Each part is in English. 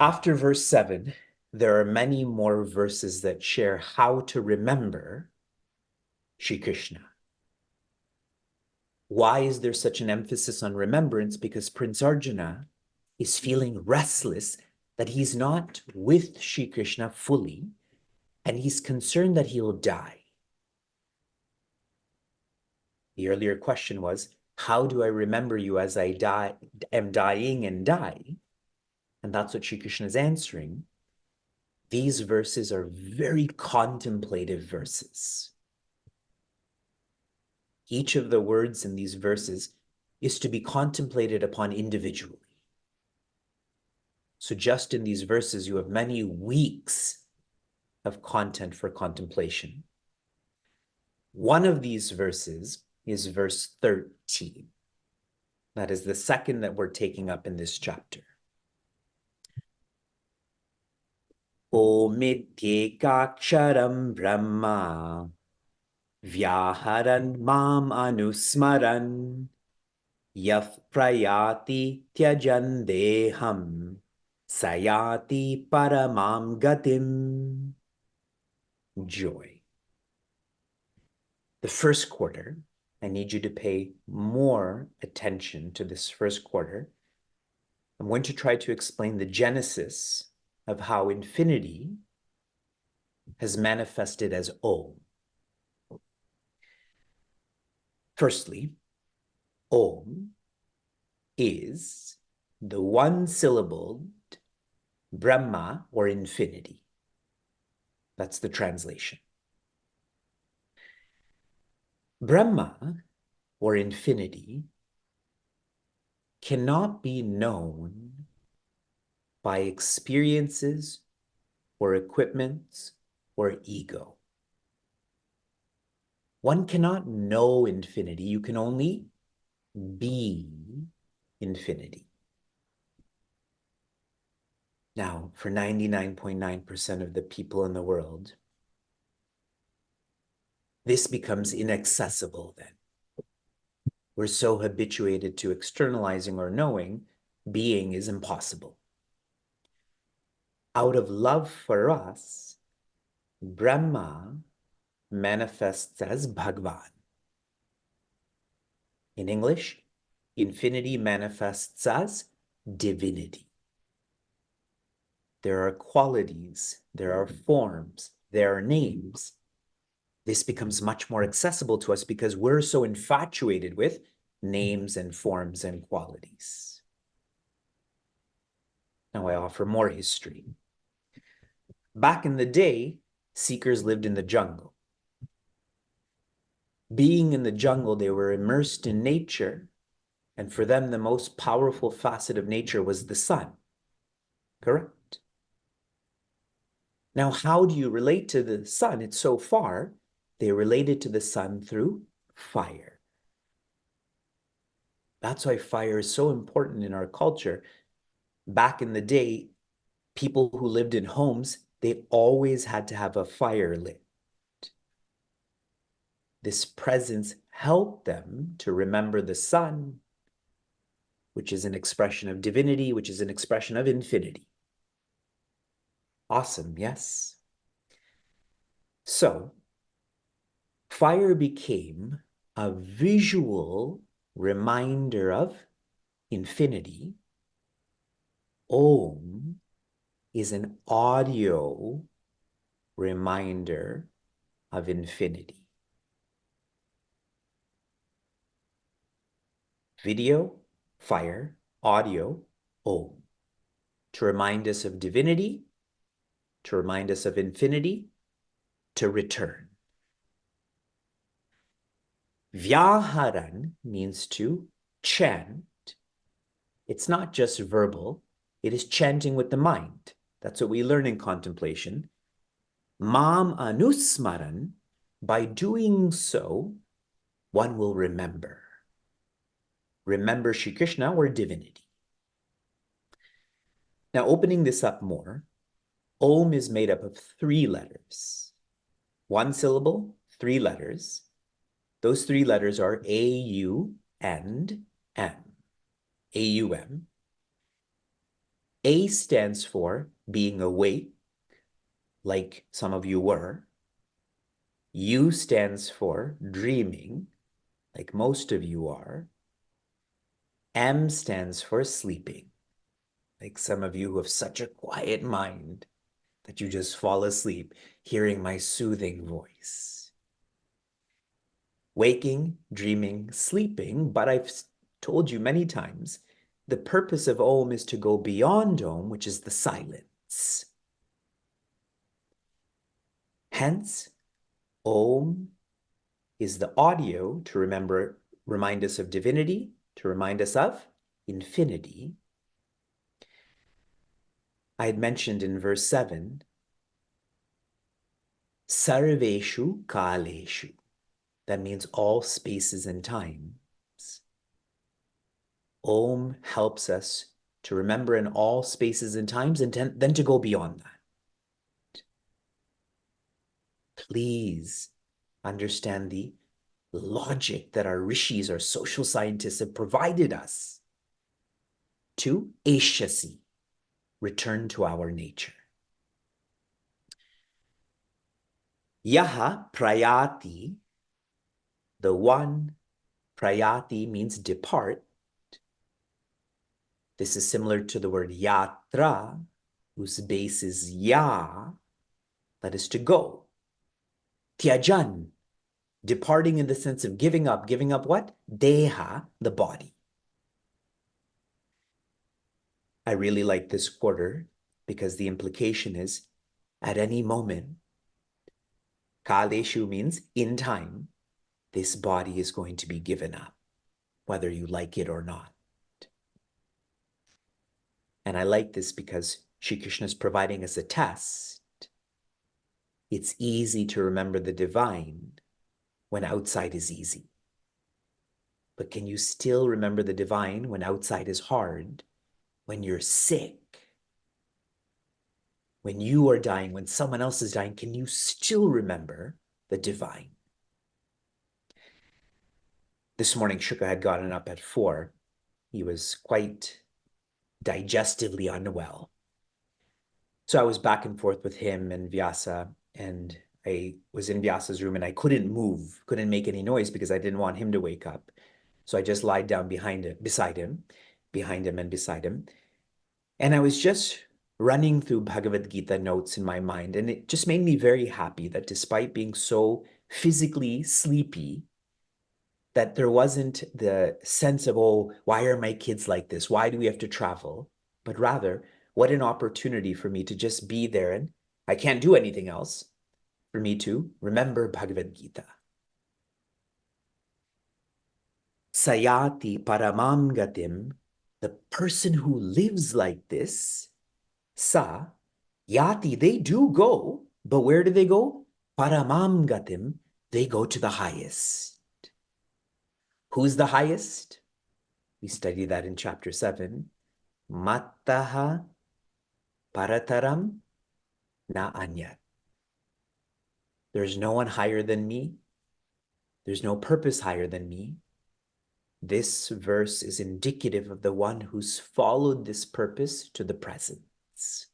After verse 7, there are many more verses that share how to remember Shri Krishna. Why is there such an emphasis on remembrance? Because Prince Arjuna is feeling restless that he's not with Shri Krishna fully, and he's concerned that he'll die. The earlier question was, how do I remember you as I am dying and die? And that's what Shri Krishna is answering. These verses are very contemplative verses. Each of the words in these verses is to be contemplated upon individually. So just in these verses, you have many weeks of content for contemplation. One of these verses is verse 13. That is the second that we're taking up in this chapter. Omityekaksharam Brahma Vyaharan Mam Anusmaran Yaf Prayati Tyajan Deham Sayati Paramam Gatim. Joy. The first quarter, I need you to pay more attention to this first quarter. I'm going to try to explain the genesis of how infinity has manifested as Om. Firstly, Om is the one-syllabled Brahma or infinity. That's the translation. Brahma or infinity cannot be known by experiences or equipments or ego. One cannot know infinity. You can only be infinity. Now, for 99.9% of the people in the world, this becomes inaccessible then. We're so habituated to externalizing or knowing, being is impossible. Out of love for us, Brahma manifests as Bhagavad. In English, infinity manifests as divinity. There are qualities, there are forms, there are names. This becomes much more accessible to us because we're so infatuated with names and forms and qualities. Now I offer more history. Back in the day, seekers lived in the jungle. Being in the jungle, they were immersed in nature, and for them, the most powerful facet of nature was the sun. Correct? Now, how do you relate to the sun? It's so far. They related to the sun through fire. That's why fire is so important in our culture. Back in the day, people who lived in homes, they always had to have a fire lit. This presence helped them to remember the sun, which is an expression of divinity, which is an expression of infinity. Awesome, yes? So, fire became a visual reminder of infinity. Om is an audio reminder of infinity. Video, fire, audio, Om. To remind us of divinity, to remind us of infinity, to return. Vyaharan means to chant. It's not just verbal, it is chanting with the mind. That's what we learn in contemplation. Mam anusmaran, by doing so, one will remember. Remember Shri Krishna or divinity. Now, opening this up more, Om is made up of 3 letters. 1 syllable, 3 letters. Those 3 letters are A-U and M. A-U-M. A stands for being awake, like some of you were. U stands for dreaming, like most of you are. M stands for sleeping, like some of you who have such a quiet mind that you just fall asleep hearing my soothing voice. Waking, dreaming, sleeping, but I've told you many times, the purpose of Om is to go beyond Om, which is the silence. Hence, Om is the audio to remind us of divinity, to remind us of infinity. I had mentioned in verse 7, Sarveshu Kaleshu. That means all spaces and times. Om helps us to remember in all spaces and times and then to go beyond that. Please understand the logic that our rishis, our social scientists, have provided us to Ashasi, return to our nature. Yaha prayati, the one, prayati means depart. This is similar to the word yatra, whose base is ya, that is to go. Tyajan, departing in the sense of giving up. Giving up what? Deha, the body. I really like this quarter because the implication is at any moment, Kaleshu means in time, this body is going to be given up, whether you like it or not. And I like this because Shri Krishna is providing us a test. It's easy to remember the divine when outside is easy. But can you still remember the divine when outside is hard, when you're sick, when you are dying, when someone else is dying? Can you still remember the divine? This morning, Shuka had gotten up at 4. He was quite digestively unwell. So I was back and forth with him and Vyasa, and I was in Vyasa's room and I couldn't move, couldn't make any noise because I didn't want him to wake up. So I just lied down beside him. And I was just running through Bhagavad Gita notes in my mind. And it just made me very happy that despite being so physically sleepy, that there wasn't the sense of, oh, why are my kids like this? Why do we have to travel? But rather, what an opportunity for me to just be there. And I can't do anything else, for me to remember Bhagavad Gita. Sayati paramam gatim, the person who lives like this, sa, yati, they do go, but where do they go? Paramam gatim, they go to the highest. Who's the highest? We study that in chapter 7. Mattaha parataram na anyat. There's no one higher than me. There's no purpose higher than me. This verse is indicative of the one who's followed this purpose to the presence.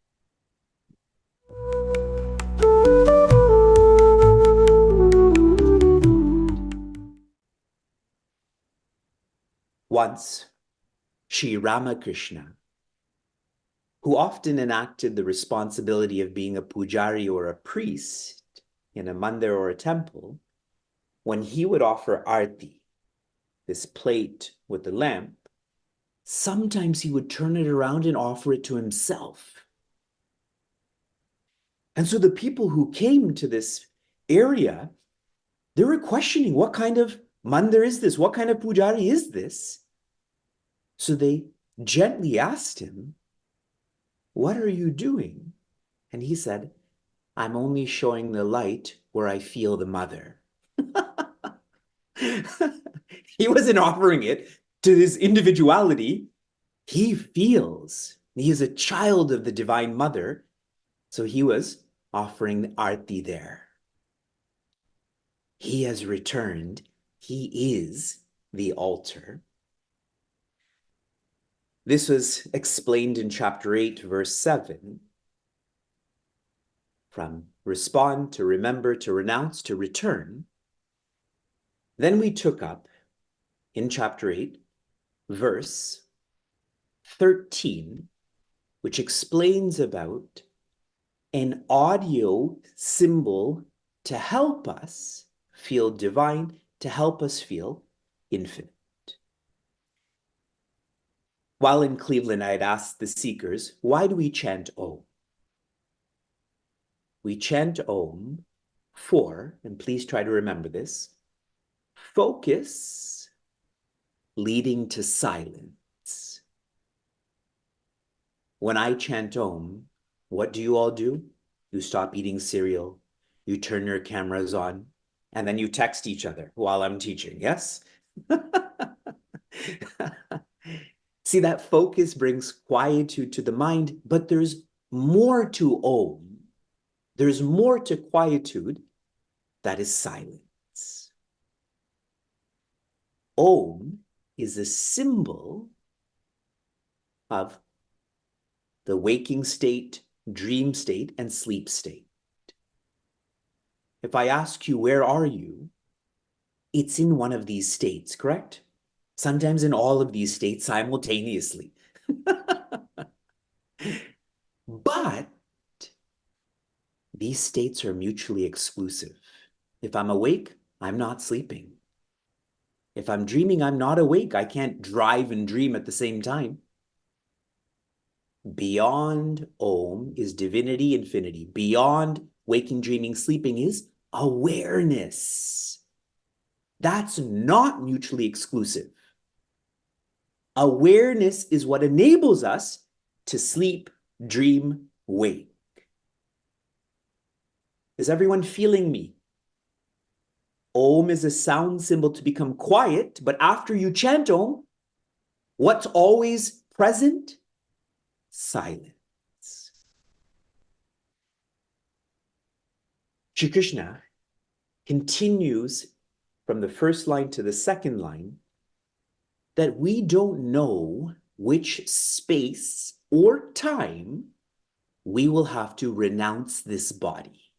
Once, Shri Ramakrishna, who often enacted the responsibility of being a pujari or a priest in a mandir or a temple, when he would offer arti, this plate with the lamp, sometimes he would turn it around and offer it to himself. And so the people who came to this area, they were questioning, what kind of mandir is this? What kind of pujari is this? So they gently asked him, what are you doing? And he said, I'm only showing the light where I feel the mother. He wasn't offering it to his individuality. He feels he is a child of the Divine Mother. So he was offering the arti there. He has returned. He is the altar. This was explained in chapter 8, verse 7. From respond to remember to renounce to return. Then we took up in chapter 8, verse 13, which explains about an audio symbol to help us feel divine, to help us feel infinite. While in Cleveland, I had asked the seekers, why do we chant Om? We chant Om for, and please try to remember this, focus leading to silence. When I chant Om, what do you all do? You stop eating cereal, you turn your cameras on, and then you text each other while I'm teaching, yes? See, that focus brings quietude to the mind, but there's more to Om. There's more to quietude, that is silence. Om is a symbol of the waking state, dream state, and sleep state. If I ask you, where are you? It's in one of these states, correct? Sometimes in all of these states simultaneously. But these states are mutually exclusive. If I'm awake, I'm not sleeping. If I'm dreaming, I'm not awake. I can't drive and dream at the same time. Beyond Om is divinity, infinity. Beyond waking, dreaming, sleeping is awareness. That's not mutually exclusive. Awareness is what enables us to sleep, dream, wake. Is everyone feeling me? Om is a sound symbol to become quiet, but after you chant Om, what's always present? Silence. Shri Krishna continues from the first line to the second line that we don't know which space or time we will have to renounce this body.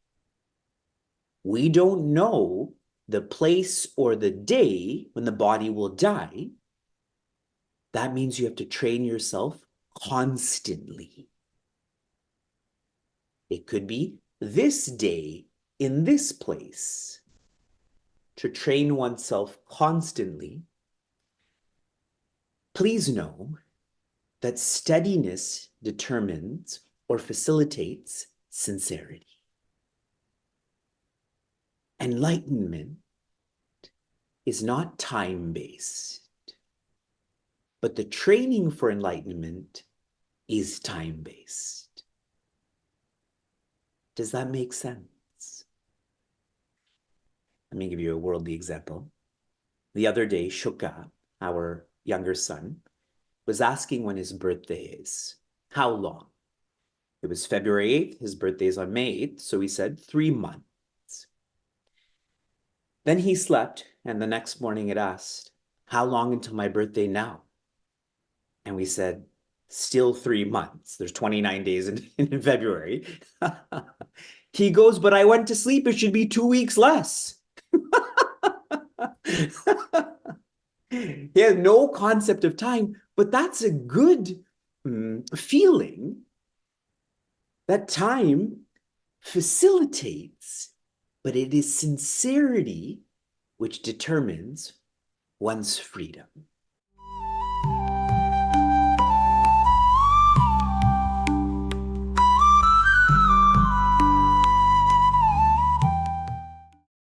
We don't know the place or the day when the body will die. That means you have to train yourself constantly. It could be this day in this place. To train oneself constantly, please know that steadiness determines or facilitates sincerity. Enlightenment is not time-based, but the training for enlightenment is time-based. Does that make sense? Let me give you a worldly example. The other day, Shuka, our younger son, was asking when his birthday is. How long? It was February 8th. His birthday is on May 8th. So he said 3 months. Then he slept. And the next morning it asked, how long until my birthday now? And we said, still 3 months. There's 29 days in February. He goes, but I went to sleep. It should be 2 weeks less. He has no concept of time, but that's a good feeling that time facilitates, but it is sincerity which determines one's freedom.